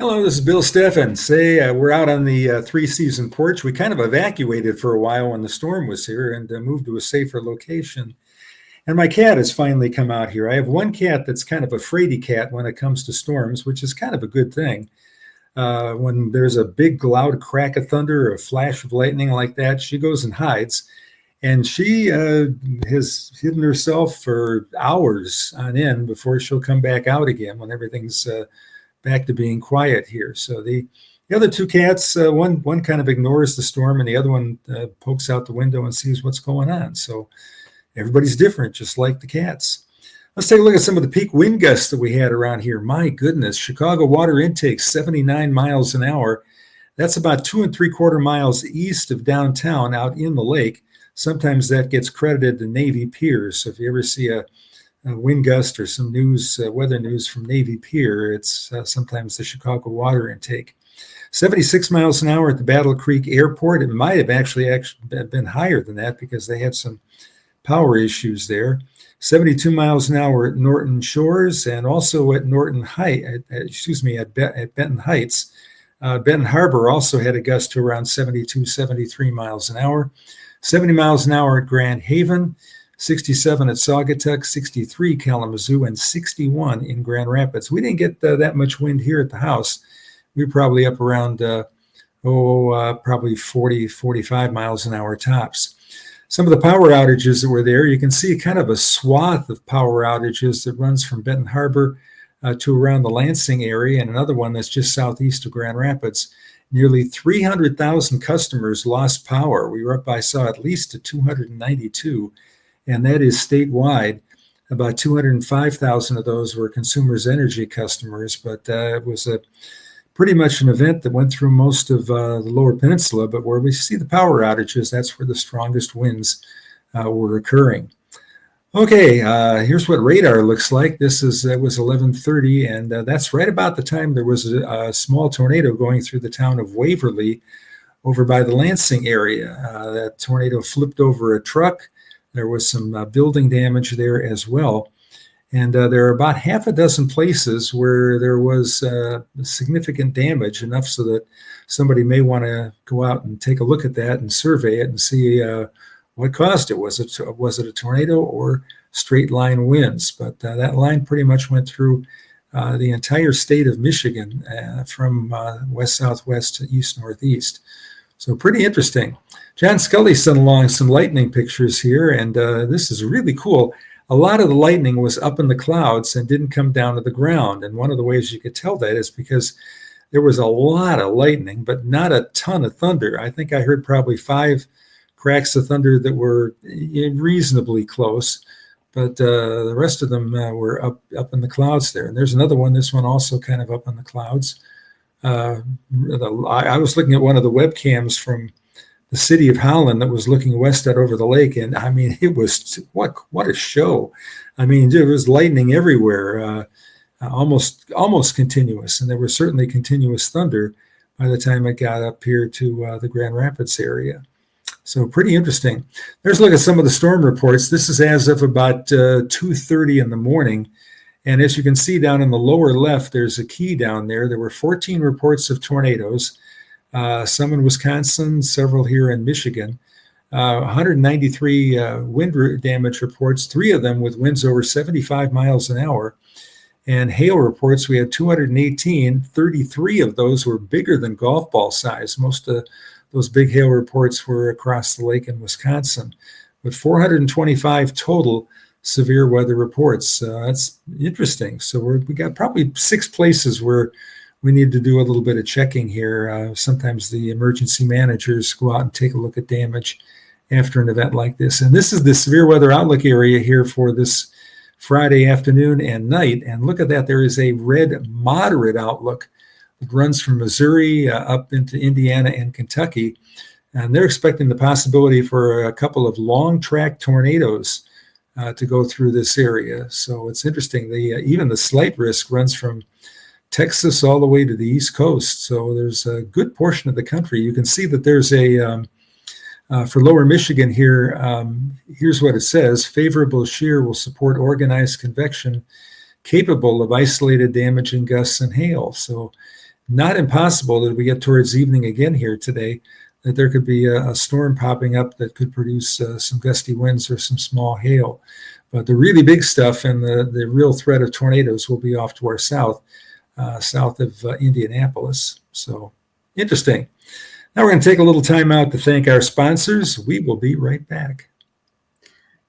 Hello, this is Bill Steffen. We're out on the three-season porch. We kind of evacuated for a while when the storm was here and moved to a safer location. And my cat has finally come out here. I have one cat that's kind of a fraidy cat when it comes to storms, which is kind of a good thing. When there's a big loud crack of thunder or a flash of lightning like that, she goes and hides. And she has hidden herself for hours on end before she'll come back out again when everything's back to being quiet here. So the other two cats, one kind of ignores the storm, and the other one pokes out the window and sees what's going on. So everybody's different, just like the cats. Let's take a look at some of the peak wind gusts that we had around here. My goodness, Chicago water intake 79 miles an hour. That's about 2.75 miles east of downtown, out in the lake. Sometimes that gets credited to Navy Pier. So if you ever see a wind gust or some news, weather news from Navy Pier, it's sometimes the Chicago water intake. 76 miles an hour at the Battle Creek Airport. It might have actually been higher than that because they had some power issues there. 72 miles an hour at Norton Shores and also at Norton Height, at Benton Heights. Benton Harbor also had a gust to around 72, 73 miles an hour. 70 miles an hour at Grand Haven. 67 at Saugatuck, 63 Kalamazoo, and 61 in Grand Rapids. We didn't get that much wind here at the house. We were probably up around, probably 40, 45 miles an hour tops. Some of the power outages that were there, you can see kind of a swath of power outages that runs from Benton Harbor to around the Lansing area, and another one that's just southeast of Grand Rapids. Nearly 300,000 customers lost power. We were up, I saw, at least to 292. And that is statewide. About 205,000 of those were Consumers Energy customers, but it was pretty much an event that went through most of the Lower Peninsula, but where we see the power outages, that's where the strongest winds were occurring. Okay, here's what radar looks like. It was 11:30, and that's right about the time there was a small tornado going through the town of Waverly over by the Lansing area. That tornado flipped over a truck. There was some building damage there as well. And there are about half a dozen places where there was significant damage, enough so that somebody may want to go out and take a look at that and survey it and see what caused it. Was it a tornado or straight line winds? But that line pretty much went through the entire state of Michigan from west-southwest to east-northeast. So pretty interesting. John Scully sent along some lightning pictures here, and this is really cool. A lot of the lightning was up in the clouds and didn't come down to the ground. And one of the ways you could tell that is because there was a lot of lightning, but not a ton of thunder. I think I heard probably 5 cracks of thunder that were reasonably close, but the rest of them were up in the clouds there. And there's another one, this one also kind of up in the clouds. I was looking at one of the webcams from the city of Holland that was looking west out over the lake, and I mean, it was what a show. I mean, there was lightning everywhere, almost continuous, and there was certainly continuous thunder by the time it got up here to the Grand Rapids area. So pretty interesting. There's a look at some of the storm reports. This is as of about 2:30 in the morning. And as you can see down in the lower left, there's a key down there. There were 14 reports of tornadoes, some in Wisconsin, several here in Michigan. 193 wind damage reports, 3 of them with winds over 75 miles an hour. And hail reports, we had 218. 33 of those were bigger than golf ball size. Most of those big hail reports were across the lake in Wisconsin, with 425 total severe weather reports. That's interesting. So we got probably 6 places where we need to do a little bit of checking here. Sometimes the emergency managers go out and take a look at damage after an event like this. And this is the severe weather outlook area here for this Friday afternoon and night. And look at that. There is a red moderate outlook. It runs from Missouri up into Indiana and Kentucky. And they're expecting the possibility for a couple of long track tornadoes to go through this area. So it's interesting. Even the slight risk runs from Texas all the way to the East Coast. So there's a good portion of the country. You can see that there's for lower Michigan here, here's what it says. Favorable shear will support organized convection capable of isolated damaging gusts and hail. So not impossible that we get towards evening again here today, that there could be a storm popping up that could produce some gusty winds or some small hail. But the really big stuff and the real threat of tornadoes will be off to our south, south of Indianapolis. So interesting. Now we're going to take a little time out to thank our sponsors. We will be right back.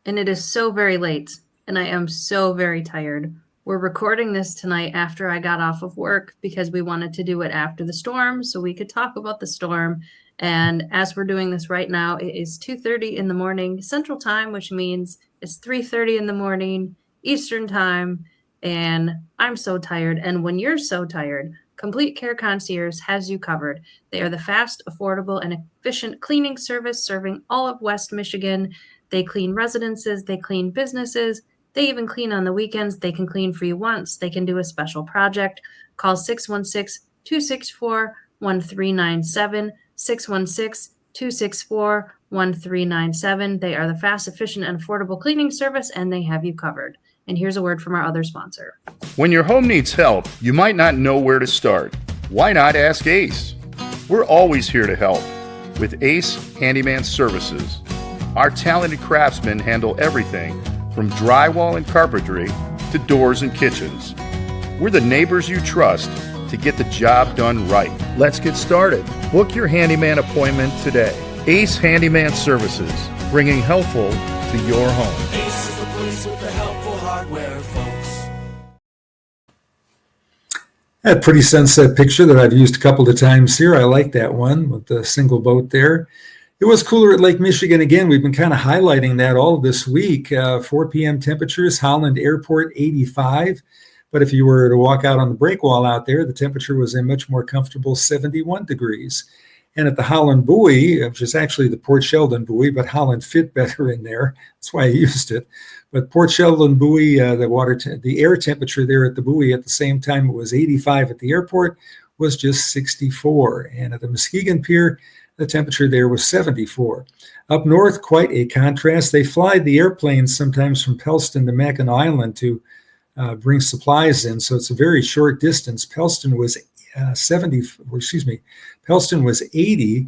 And it is so very late, and I am so very tired. We're recording this tonight after I got off of work because we wanted to do it after the storm so we could talk about the storm. And as we're doing this right now, it is 2:30 in the morning Central Time, which means it's 3:30 in the morning Eastern Time. And I'm so tired. And when you're so tired, Complete Care Concierge has you covered. They are the fast, affordable, and efficient cleaning service serving all of West Michigan. They clean residences, they clean businesses, they even clean on the weekends. They can clean for you once. They can do a special project. Call 616-264-1397, 616-264-1397. They are the fast, efficient, and affordable cleaning service, and they have you covered. And here's a word from our other sponsor. When your home needs help, you might not know where to start. Why not ask Ace? We're always here to help with Ace Handyman Services. Our talented craftsmen handle everything from drywall and carpentry to doors and kitchens. We're the neighbors you trust to get the job done right. Let's get started. Book your handyman appointment today. Ace Handyman Services, bringing helpful to your home. Ace is the place with the helpful hardware, folks. That pretty sunset picture that I've used a couple of times here. I like that one with the single boat there. It was cooler at Lake Michigan again. We've been kind of highlighting that all this week. 4 p.m. temperatures, Holland Airport 85. But if you were to walk out on the breakwall out there, the temperature was a much more comfortable 71 degrees. And at the Holland buoy, which is actually the Port Sheldon buoy, but Holland fit better in there. That's why I used it. But Port Sheldon buoy, the air temperature there at the buoy at the same time it was 85 at the airport was just 64. And at the Muskegon Pier, the temperature there was 74. Up north, quite a contrast. They fly the airplanes sometimes from Pellston to Mackinac Island to bring supplies in, so it's a very short distance. Pellston was 80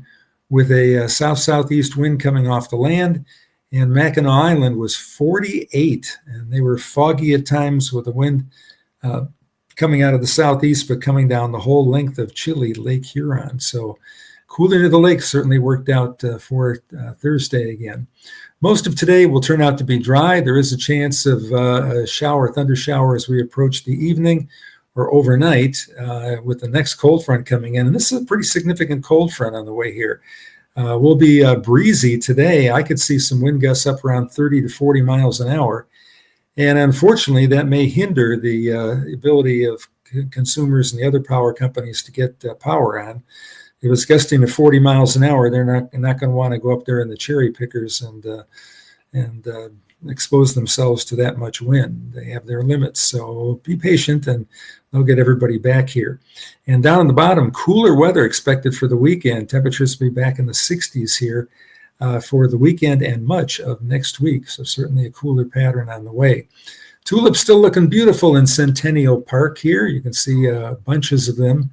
with a south-southeast wind coming off the land, and Mackinac Island was 48, and they were foggy at times with the wind coming out of the southeast, but coming down the whole length of chilly Lake Huron. So cooling to the lake certainly worked out for Thursday again. Most of today will turn out to be dry. There is a chance of a thunder shower as we approach the evening or overnight with the next cold front coming in. And this is a pretty significant cold front on the way here. We'll be breezy today. I could see some wind gusts up around 30 to 40 miles an hour. And unfortunately, that may hinder the ability of consumers and the other power companies to get power on. If it's gusting to 40 miles an hour, they're not going to want to go up there in the cherry pickers and expose themselves to that much wind. They have their limits. So be patient and they'll get everybody back here. And down on the bottom, cooler weather expected for the weekend. Temperatures will be back in the 60s here for the weekend and much of next week. So certainly a cooler pattern on the way. Tulips still looking beautiful in Centennial Park here. You can see bunches of them.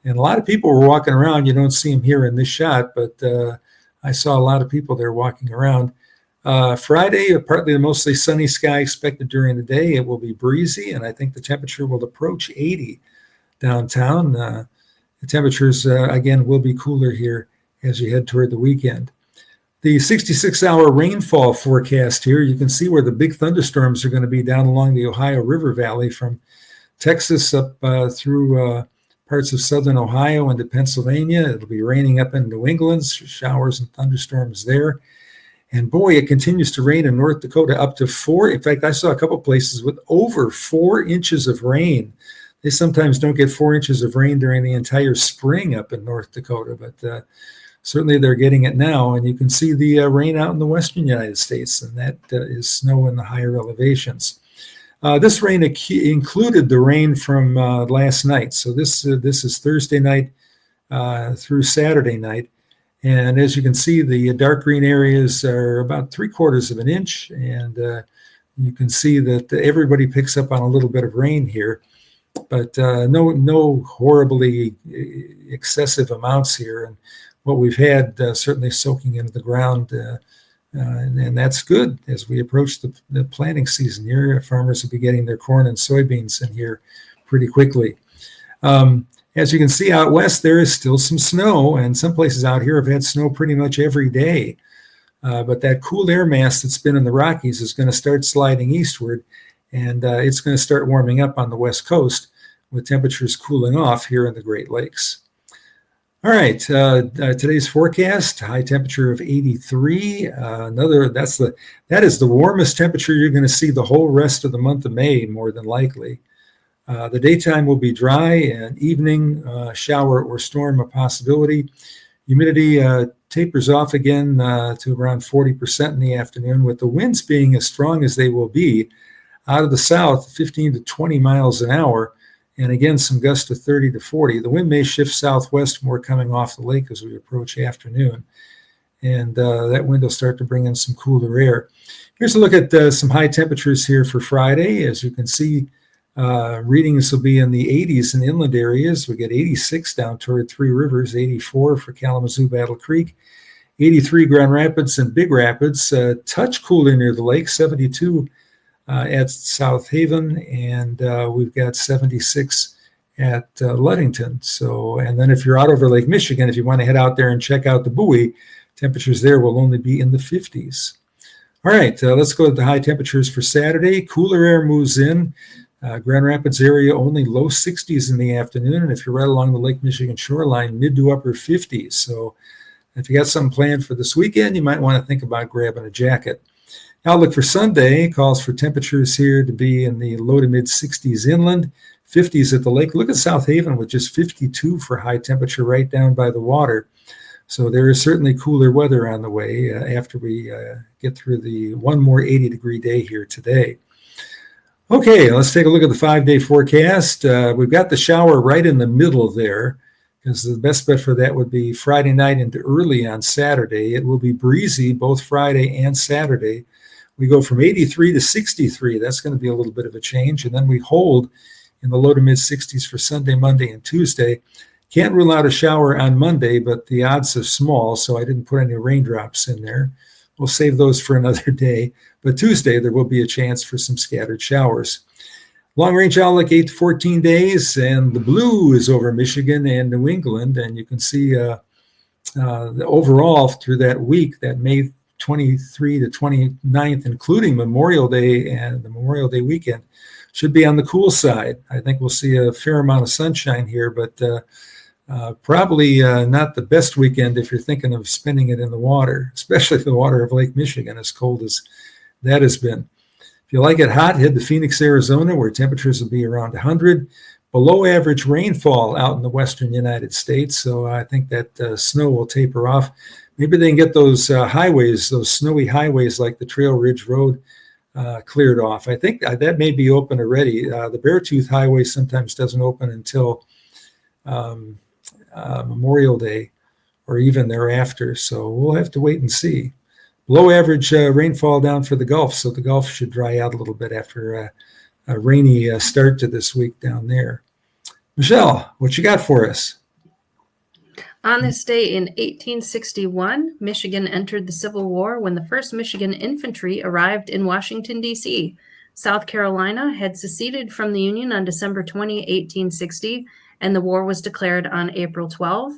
And a lot of people were walking around. You don't see them here in this shot, but I saw a lot of people there walking around. Friday, partly to mostly sunny sky expected during the day. It will be breezy, and I think the temperature will approach 80 downtown. The temperatures, again, will be cooler here as you head toward the weekend. The 66-hour rainfall forecast here, you can see where the big thunderstorms are going to be down along the Ohio River Valley from Texas up through parts of southern Ohio into Pennsylvania. It'll be raining up in New England, showers and thunderstorms there. And boy, it continues to rain in North Dakota up to 4. In fact, I saw a couple places with over 4 inches of rain. They sometimes don't get 4 inches of rain during the entire spring up in North Dakota, but certainly they're getting it now. And you can see the rain out in the western United States, and that is snow in the higher elevations. This rain included the rain from last night. So this is Thursday night through Saturday night. And as you can see, the dark green areas are about 3/4 of an inch. And you can see that everybody picks up on a little bit of rain here. but no horribly excessive amounts here. And what we've had certainly soaking into the ground, and that's good as we approach the planting season here. Farmers will be getting their corn and soybeans in here pretty quickly. As you can see out west, there is still some snow, and some places out here have had snow pretty much every day. But that cool air mass that's been in the Rockies is going to start sliding eastward, and it's going to start warming up on the west coast with temperatures cooling off here in the Great Lakes. All right, today's forecast: high temperature of 83. That is the warmest temperature you're going to see the whole rest of the month of May, more than likely. The daytime will be dry, and evening shower or storm a possibility. Humidity tapers off again to around 40% in the afternoon, with the winds being as strong as they will be out of the south, 15 to 20 miles an hour, and again some gusts to 30 to 40. The wind may shift southwest more coming off the lake as we approach afternoon, and that wind will start to bring in some cooler air. Here's a look at some high temperatures here for Friday. As you can see, readings will be in the 80s in inland areas. We get 86 down toward Three Rivers, 84 for Kalamazoo, Battle Creek, 83 Grand Rapids and Big Rapids, touch cooler near the lake, 72 at South Haven, and we've got 76 at Ludington. So, and then if you're out over Lake Michigan, if you want to head out there and check out the buoy, temperatures there will only be in the 50s. All right, let's go to the high temperatures for Saturday. Cooler air moves in. Grand Rapids area only low 60s in the afternoon, and if you're right along the Lake Michigan shoreline, mid to upper 50s. So if you got something planned for this weekend, you might want to think about grabbing a jacket. Outlook for Sunday calls for temperatures here to be in the low to mid 60s inland, 50s at the lake. Look at South Haven with just 52 for high temperature right down by the water. So there is certainly cooler weather on the way after we get through the one more 80-degree day here today. Okay, let's take a look at the 5-day forecast. We've got the shower right in the middle there, because the best bet for that would be Friday night into early on Saturday. It will be breezy both Friday and Saturday. We go from 83 to 63. That's going to be a little bit of a change. And then we hold in the low to mid 60s for Sunday, Monday, and Tuesday. Can't rule out a shower on Monday, but the odds are small, so I didn't put any raindrops in there. We'll save those for another day. But Tuesday, there will be a chance for some scattered showers. Long-range outlook, 8 to 14 days, and the blue is over Michigan and New England. And you can see the overall through that week, that May 23 to 29th, including Memorial Day and the Memorial Day weekend, should be on the cool side. I think we'll see a fair amount of sunshine here, but probably not the best weekend if you're thinking of spending it in the water, especially the water of Lake Michigan, as cold as that has been. If you like it hot, head to Phoenix, Arizona, where temperatures will be around 100. Below average rainfall out in the western United States, so I think that snow will taper off. Maybe they can get those highways, those snowy highways like the Trail Ridge Road, cleared off. I think that may be open already. The Beartooth Highway sometimes doesn't open until Memorial Day or even thereafter, so we'll have to wait and see. Below average rainfall down for the Gulf, so the Gulf should dry out a little bit after a rainy start to this week down there. Michelle, what you got for us? On this day in 1861, Michigan entered the Civil War when the 1st Michigan Infantry arrived in Washington, D.C. South Carolina had seceded from the Union on December 20, 1860, and the war was declared on April 12.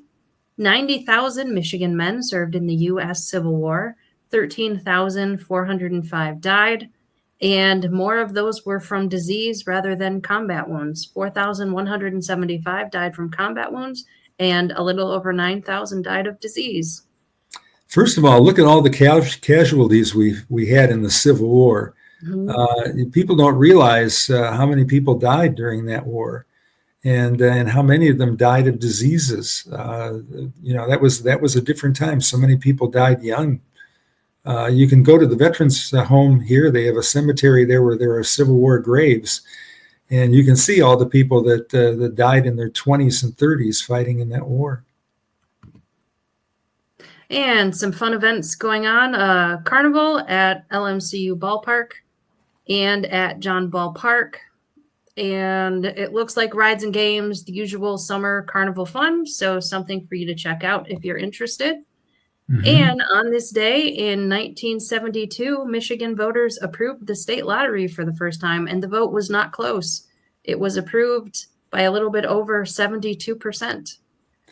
90,000 Michigan men served in the U.S. Civil War. 13,405 died, and more of those were from disease rather than combat wounds. 4,175 died from combat wounds, and a little over 9,000 died of disease. First of all, look at all the casualties we had in the Civil War. Mm-hmm. People don't realize how many people died during that war, and how many of them died of diseases. That was a different time. So many people died young. You can go to the Veterans Home here. They have a cemetery there where there are Civil War graves, and you can see all the people that died in their 20s and 30s fighting in that war. And some fun events going on. Carnival at LMCU Ballpark and at John Ball Park. and it looks like rides and games, the usual summer carnival fun. So something for you to check out if you're interested. Mhm. And on this day in 1972, Michigan voters approved the state lottery for the first time, and the vote was not close. It was approved by a little bit over 72%.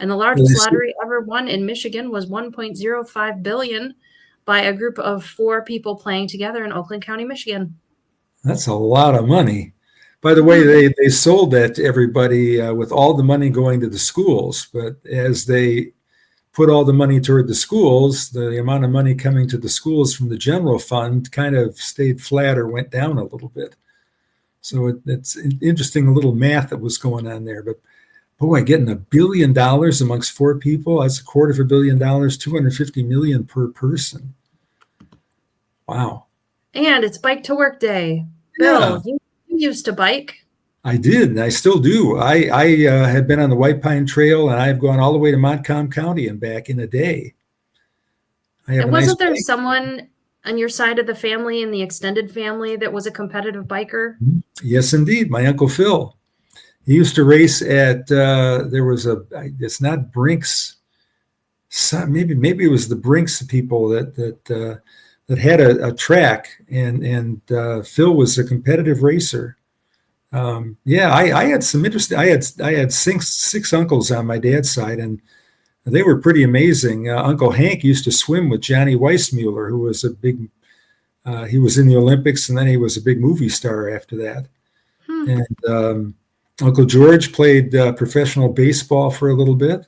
And the largest lottery ever won in Michigan was $1.05 billion by a group of 4 people playing together in Oakland County, Michigan. That's a lot of money. By the way, they sold that to everybody with all the money going to the schools. But as they put all the money toward the schools, the amount of money coming to the schools from the general fund kind of stayed flat or went down a little bit. So it's an interesting little math that was going on there. But boy, getting $1 billion amongst 4 people, that's $250 million, $250 million per person. Wow. And it's Bike to Work Day. Yeah. Bill, you used to bike. I did, and I still do. I had been on the White Pine Trail, and I've gone all the way to Montcalm County and back in a day. And wasn't there someone on your side of the family, in the extended family, that was a competitive biker? Yes, indeed. My Uncle Phil. He used to race at, it's not Brinks. Maybe it was the Brinks people that had a track, and Phil was a competitive racer. I had some interesting. I had six uncles on my dad's side, and they were pretty amazing. Uncle Hank used to swim with Johnny Weissmuller, who was he was in the Olympics, and then he was a big movie star after that. And Uncle George played professional baseball for a little bit.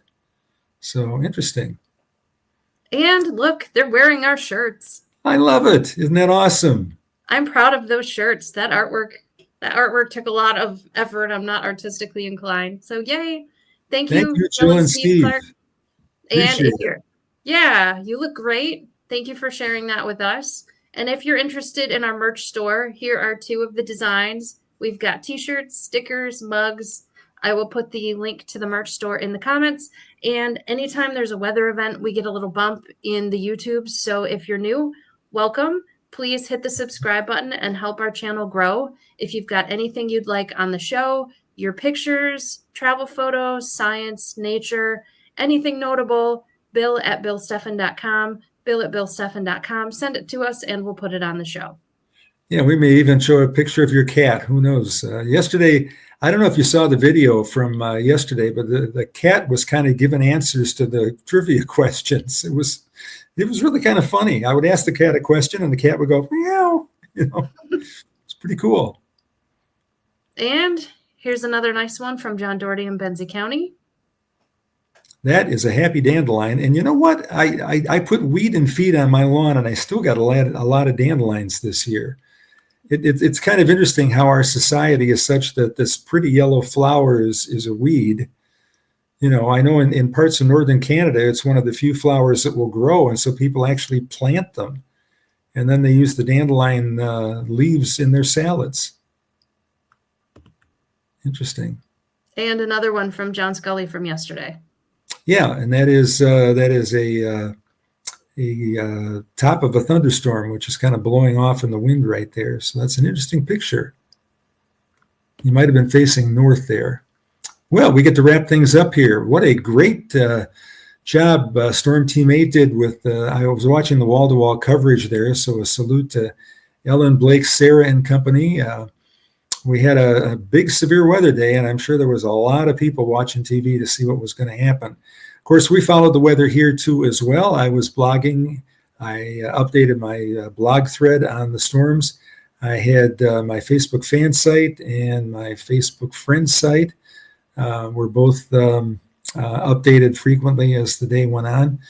So interesting. And look, they're wearing our shirts. I love it. Isn't that awesome? I'm proud of those shirts. That artwork took a lot of effort. I'm not artistically inclined. So yay. Thank you, Jill and Steve. Clark. And Appreciate it. You look great. Thank you for sharing that with us. And if you're interested in our merch store, here are 2 of the designs. We've got t-shirts, stickers, mugs. I will put the link to the merch store in the comments. And anytime there's a weather event, we get a little bump in the YouTube. So if you're new, welcome. Please hit the subscribe button and help our channel grow. If you've got anything you'd like on the show, your pictures, travel photos, science, nature, anything notable, bill@billsteffen.com, bill@billsteffen.com. Send it to us and we'll put it on the show. Yeah, we may even show a picture of your cat. Who knows? Yesterday, I don't know if you saw the video from yesterday, but the cat was kind of giving answers to the trivia questions. It was really kind of funny. I would ask the cat a question and the cat would go, meow. It's pretty cool. And here's another nice one from John Doherty in Benzie County. That is a happy dandelion. And you know what? I put weed and feed on my lawn, and I still got a lot of dandelions this year. It's kind of interesting how our society is such that this pretty yellow flower is a weed. I know in parts of northern Canada, it's one of the few flowers that will grow, and so people actually plant them. And then they use the dandelion leaves in their salads. Interesting. And another one from John Scully from yesterday. Yeah, and that is a top of a thunderstorm, which is kind of blowing off in the wind right there. So that's an interesting picture. You might have been facing north there. Well, we get to wrap things up here. What a great job Storm Team 8 did with, I was watching the wall-to-wall coverage there, so a salute to Ellen, Blake, Sarah, and company. We had a big severe weather day, and I'm sure there was a lot of people watching TV to see what was going to happen. Of course, we followed the weather here too as well. I was blogging. I updated my blog thread on the storms. I had my Facebook fan site and my Facebook friend site. Were both updated frequently as the day went on.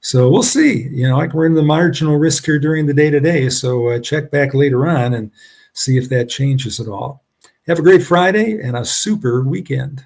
So we'll see. We're in the marginal risk here during the day-to-day. So check back later on and see if that changes at all. Have a great Friday and a super weekend.